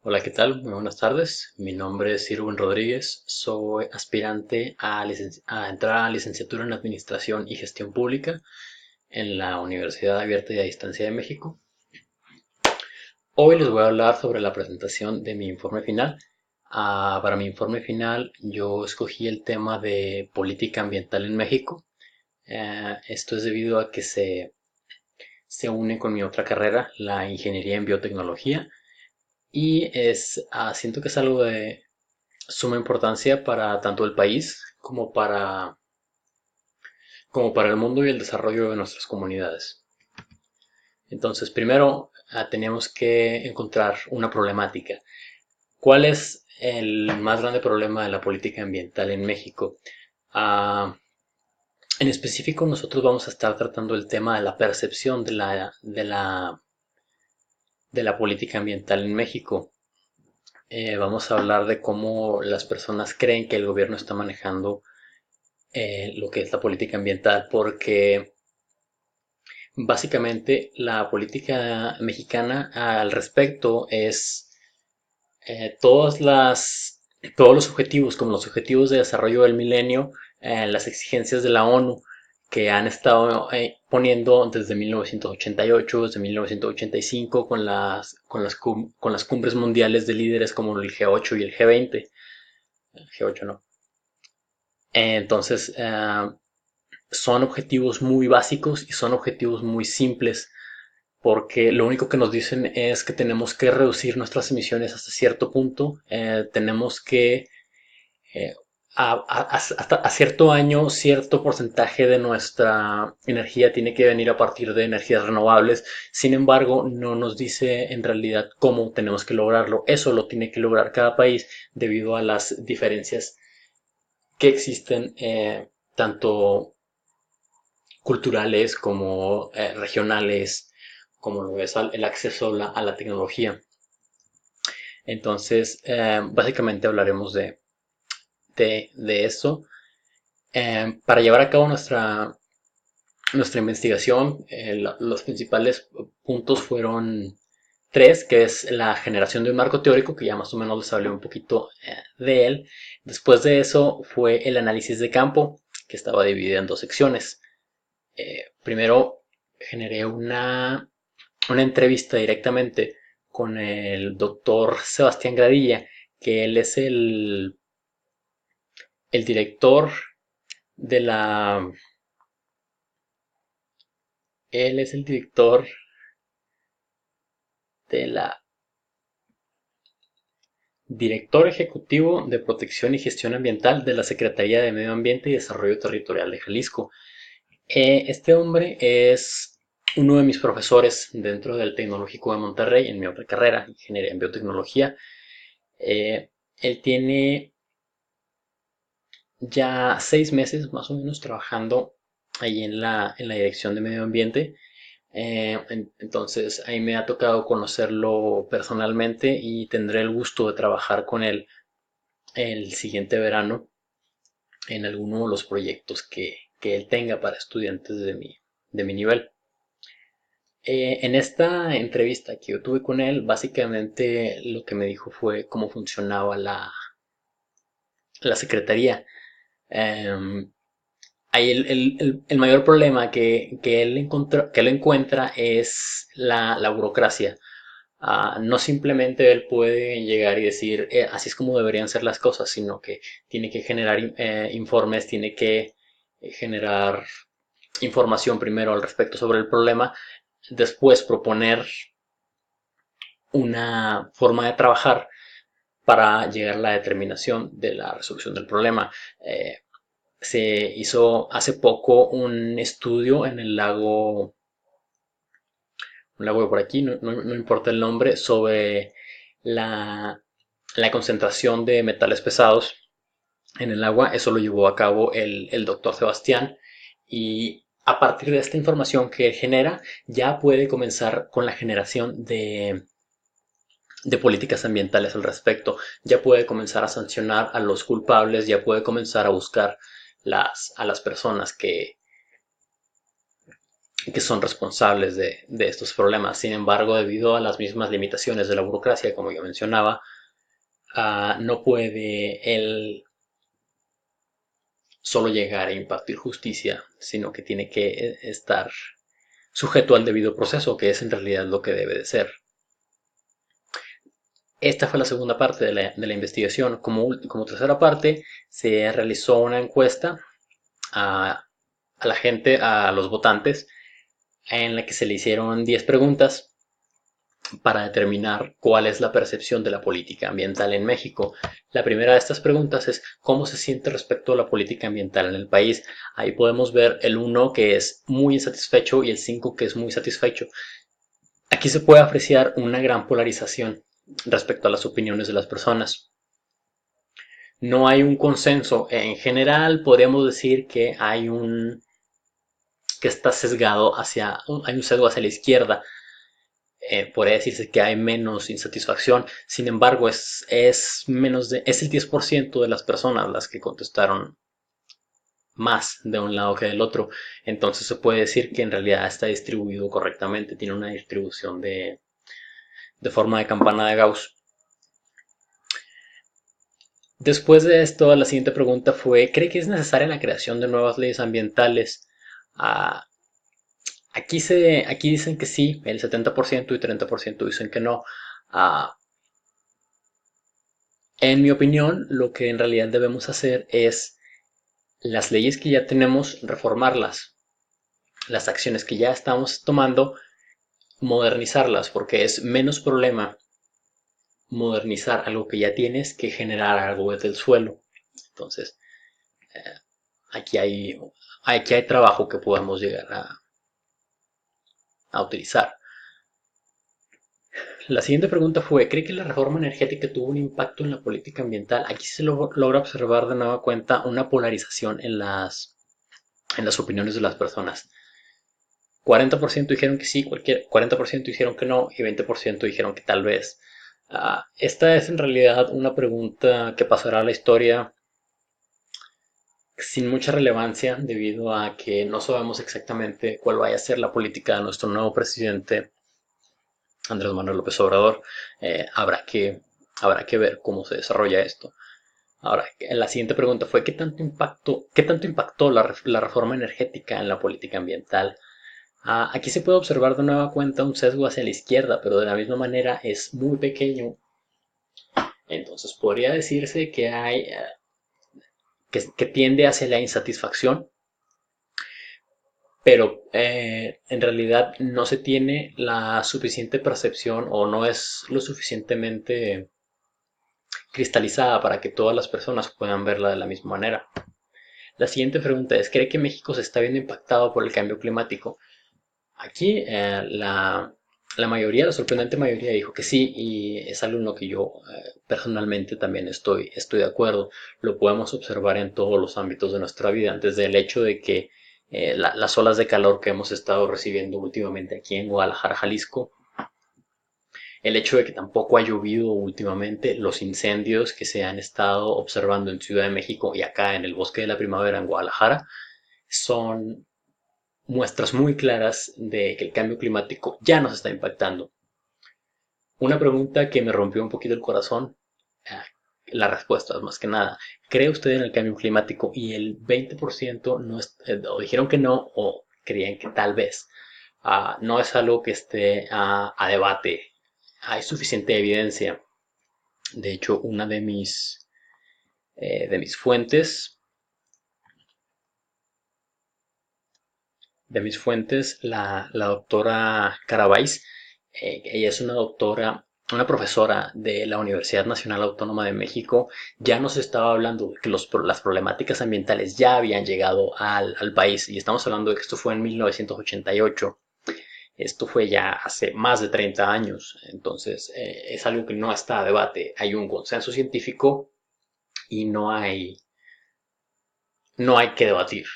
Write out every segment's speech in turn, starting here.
Hola, ¿qué tal? Muy buenas tardes. Mi nombre es Irwin Rodríguez. Soy aspirante a entrar a licenciatura en Administración y Gestión Pública en la Universidad Abierta y a Distancia de México. Hoy les voy a hablar sobre la presentación de mi informe final. Para mi informe final yo escogí el tema de política ambiental en México. Esto es debido a que se une con mi otra carrera, la ingeniería en biotecnología, y siento que es algo de suma importancia para tanto el país como para el mundo y el desarrollo de nuestras comunidades. Entonces, primero tenemos que encontrar una problemática. ¿Cuál es el más grande problema de la política ambiental en México? Ah, en específico, nosotros vamos a estar tratando el tema de la percepción de la política ambiental en México. Vamos a hablar de cómo las personas creen que el gobierno está manejando lo que es la política ambiental, porque básicamente la política mexicana al respecto es todos los objetivos, como los objetivos de desarrollo del milenio, las exigencias de la ONU que han estado poniendo desde 1988, desde 1985, con las cumbres mundiales de líderes como el G8 y el G20. G8 no. Entonces, son objetivos muy básicos y son objetivos muy simples, porque lo único que nos dicen es que tenemos que reducir nuestras emisiones hasta cierto punto. Tenemos que eh, hasta a cierto año, cierto porcentaje de nuestra energía tiene que venir a partir de energías renovables. Sin embargo, no nos dice en realidad cómo tenemos que lograrlo. Eso lo tiene que lograr cada país debido a las diferencias que existen, tanto culturales como regionales, como lo es el acceso a la tecnología. Entonces, básicamente hablaremos de eso. Para llevar a cabo nuestra investigación, los principales puntos fueron tres, que es la generación de un marco teórico, que ya más o menos les hablé un poquito de él. Después de eso fue el análisis de campo, que estaba dividido en dos secciones. Primero generé una entrevista directamente con el doctor Sebastián Gradilla, que el director de la... Él es el director de la... Director Ejecutivo de Protección y Gestión Ambiental de la Secretaría de Medio Ambiente y Desarrollo Territorial de Jalisco. Este hombre es uno de mis profesores dentro del Tecnológico de Monterrey en mi otra carrera, Ingeniería en Biotecnología. Él tiene ya 6 meses más o menos trabajando ahí en la Dirección de Medio Ambiente. Entonces ahí me ha tocado conocerlo personalmente y tendré el gusto de trabajar con él el siguiente verano en alguno de los proyectos que él tenga para estudiantes de mi nivel. En esta entrevista que yo tuve con él, básicamente lo que me dijo fue cómo funcionaba la secretaría. Em, Ahí el mayor problema que él encuentra es la burocracia. No simplemente él puede llegar y decir, así es como deberían ser las cosas, sino que tiene que generar informes, tiene que generar información primero al respecto sobre el problema, después proponer una forma de trabajar para llegar a la determinación de la resolución del problema. Se hizo hace poco un estudio en un lago de por aquí, no importa el nombre, sobre la, la concentración de metales pesados en el agua. Eso lo llevó a cabo el doctor Sebastián, y a partir de esta información que genera ya puede comenzar con la generación de políticas ambientales al respecto. Ya puede comenzar a sancionar a los culpables, ya puede comenzar a buscar a las personas que son responsables de estos problemas. Sin embargo, debido a las mismas limitaciones de la burocracia, como yo mencionaba, no puede él solo llegar a impartir justicia, sino que tiene que estar sujeto al debido proceso, que es en realidad lo que debe de ser. Esta fue la segunda parte de la investigación. Como tercera parte, se realizó una encuesta a la gente, a los votantes, en la que se le hicieron 10 preguntas para determinar cuál es la percepción de la política ambiental en México. La primera de estas preguntas es cómo se siente respecto a la política ambiental en el país. Ahí podemos ver el 1 que es muy insatisfecho y el 5 que es muy satisfecho. Aquí se puede apreciar una gran polarización respecto a las opiniones de las personas. No hay un consenso. En general podríamos decir que que está sesgado hay un sesgo hacia la izquierda. Podría decirse que hay menos insatisfacción. Sin embargo, es el 10% de las personas las que contestaron más de un lado que del otro. Entonces se puede decir que en realidad está distribuido correctamente. Tiene una distribución de forma de campana de Gauss. Después de esto, la siguiente pregunta fue, ¿cree que es necesaria la creación de nuevas leyes ambientales? Ah, aquí dicen que sí, el 70% y 30% dicen que no. Ah, En mi opinión, lo que en realidad debemos hacer es las leyes que ya tenemos, reformarlas. Las acciones que ya estamos tomando, modernizarlas, porque es menos problema modernizar algo que ya tienes que generar algo desde el suelo. Entonces, eh, aquí aquí hay trabajo que podemos llegar a utilizar. La siguiente pregunta fue, ¿cree que la reforma energética tuvo un impacto en la política ambiental? Aquí se logra observar de nueva cuenta una polarización en las opiniones de las personas. 40% dijeron que sí, 40% dijeron que no y 20% dijeron que tal vez. Esta es en realidad una pregunta que pasará a la historia sin mucha relevancia debido a que no sabemos exactamente cuál vaya a ser la política de nuestro nuevo presidente Andrés Manuel López Obrador. Eh, habrá que, habrá que ver cómo se desarrolla esto. Ahora, la siguiente pregunta fue, qué tanto impactó la reforma energética en la política ambiental? Aquí se puede observar de nueva cuenta un sesgo hacia la izquierda, pero de la misma manera es muy pequeño. Entonces podría decirse que tiende hacia la insatisfacción, pero en realidad no se tiene la suficiente percepción o no es lo suficientemente cristalizada para que todas las personas puedan verla de la misma manera. La siguiente pregunta es, ¿cree que México se está viendo impactado por el cambio climático? Aquí la mayoría, la sorprendente mayoría dijo que sí y es algo en lo que yo personalmente también estoy de acuerdo. Lo podemos observar en todos los ámbitos de nuestra vida, desde el hecho de que las olas de calor que hemos estado recibiendo últimamente aquí en Guadalajara, Jalisco, el hecho de que tampoco ha llovido últimamente, los incendios que se han estado observando en Ciudad de México y acá en el Bosque de la Primavera en Guadalajara, son muestras muy claras de que el cambio climático ya nos está impactando. Una pregunta que me rompió un poquito el corazón, eh, la respuesta es más que nada, ¿cree usted en el cambio climático? Y el 20% o dijeron que no o creían que tal vez. No es algo que esté a debate. Hay suficiente evidencia. De hecho, una de mis fuentes, la doctora Carabáis, ella es una profesora de la Universidad Nacional Autónoma de México, ya nos estaba hablando de que las problemáticas ambientales ya habían llegado al país y estamos hablando de que esto fue en 1988. Esto fue ya hace más de 30 años, entonces es algo que no está a debate. Hay un consenso científico y no hay que debatir.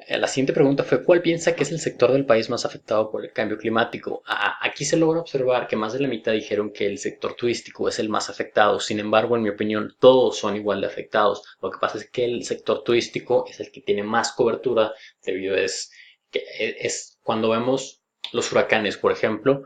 La siguiente pregunta fue, ¿cuál piensa que es el sector del país más afectado por el cambio climático? Aquí se logra observar que más de la mitad dijeron que el sector turístico es el más afectado. Sin embargo, en mi opinión, todos son igual de afectados. Lo que pasa es que el sector turístico es el que tiene más cobertura debido es que es cuando vemos los huracanes, por ejemplo,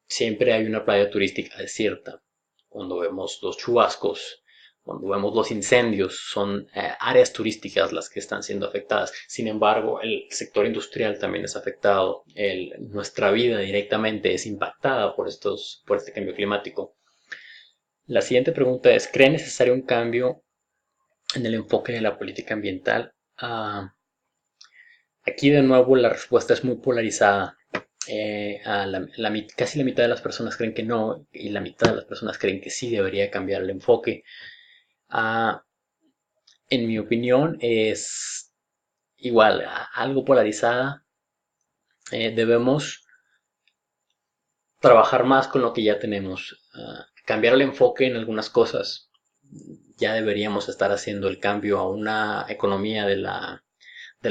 siempre hay una playa turística desierta. Cuando vemos los chubascos, cuando vemos los incendios, son áreas turísticas las que están siendo afectadas. Sin embargo, el sector industrial también es afectado. Nuestra vida directamente es impactada por este cambio climático. La siguiente pregunta es, ¿cree necesario un cambio en el enfoque de la política ambiental? Aquí de nuevo la respuesta es muy polarizada. Casi la mitad de las personas creen que no y la mitad de las personas creen que sí debería cambiar el enfoque. Ah, en mi opinión es igual, algo polarizada. Debemos trabajar más con lo que ya tenemos, cambiar el enfoque en algunas cosas. Ya deberíamos estar haciendo el cambio a una economía de la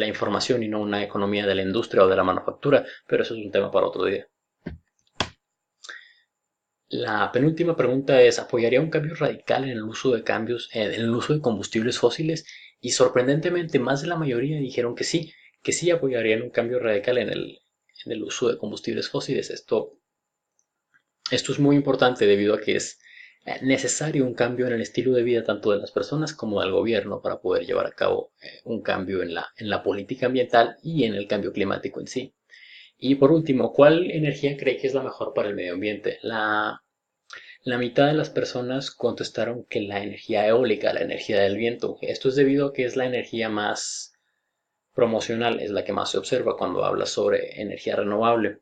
información y no una economía de la industria o de la manufactura, pero eso es un tema para otro día. La penúltima pregunta es, ¿apoyaría un cambio radical en el uso de en el uso de combustibles fósiles? Y sorprendentemente, más de la mayoría dijeron que sí apoyarían un cambio radical en el uso de combustibles fósiles. Esto es muy importante debido a que es necesario un cambio en el estilo de vida tanto de las personas como del gobierno para poder llevar a cabo un cambio en en la política ambiental y en el cambio climático en sí. Y por último, ¿cuál energía cree que es la mejor para el medio ambiente? La mitad de las personas contestaron que la energía eólica, la energía del viento. Esto es debido a que es la energía más promocional, es la que más se observa cuando habla sobre energía renovable.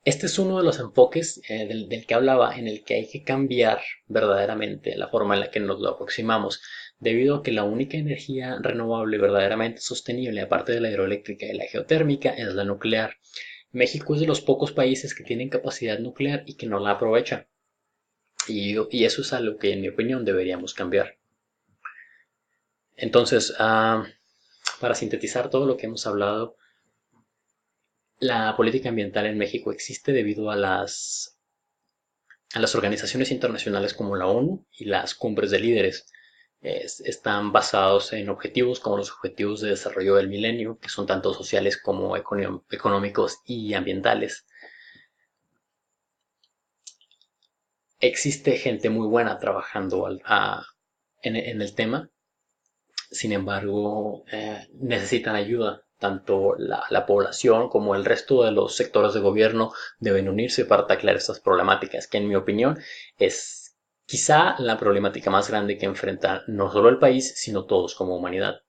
Este es uno de los enfoques del que hablaba, en el que hay que cambiar verdaderamente la forma en la que nos lo aproximamos, debido a que la única energía renovable verdaderamente sostenible, aparte de la hidroeléctrica y la geotérmica, es la nuclear. México es de los pocos países que tienen capacidad nuclear y que no la aprovechan. Y eso es algo que, en mi opinión, deberíamos cambiar. Entonces, para sintetizar todo lo que hemos hablado, la política ambiental en México existe debido a las organizaciones internacionales como la ONU y las cumbres de líderes. Están basados en objetivos como los objetivos de desarrollo del milenio, que son tanto sociales como económicos y ambientales. Existe gente muy buena trabajando en el tema. Sin embargo, necesitan ayuda. Tanto la población como el resto de los sectores de gobierno deben unirse para taclear estas problemáticas, que en mi opinión es quizá la problemática más grande que enfrenta no solo el país, sino todos como humanidad.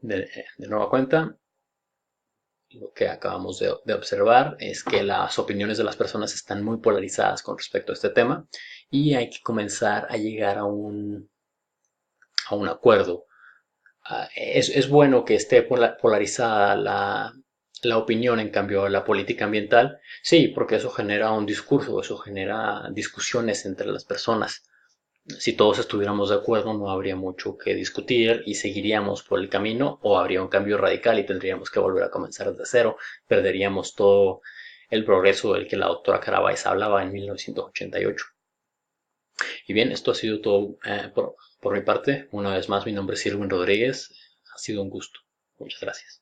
De nueva cuenta, lo que acabamos de observar es que las opiniones de las personas están muy polarizadas con respecto a este tema y hay que comenzar a llegar a un acuerdo. Es bueno que esté polarizada la opinión, en cambio, la política ambiental, sí, porque eso genera un discurso, eso genera discusiones entre las personas. Si todos estuviéramos de acuerdo, no habría mucho que discutir y seguiríamos por el camino, o habría un cambio radical y tendríamos que volver a comenzar desde cero. Perderíamos todo el progreso del que la doctora Carabáez hablaba en 1988. Y bien, esto ha sido todo por mi parte. Una vez más, mi nombre es Irwin Rodríguez. Ha sido un gusto. Muchas gracias.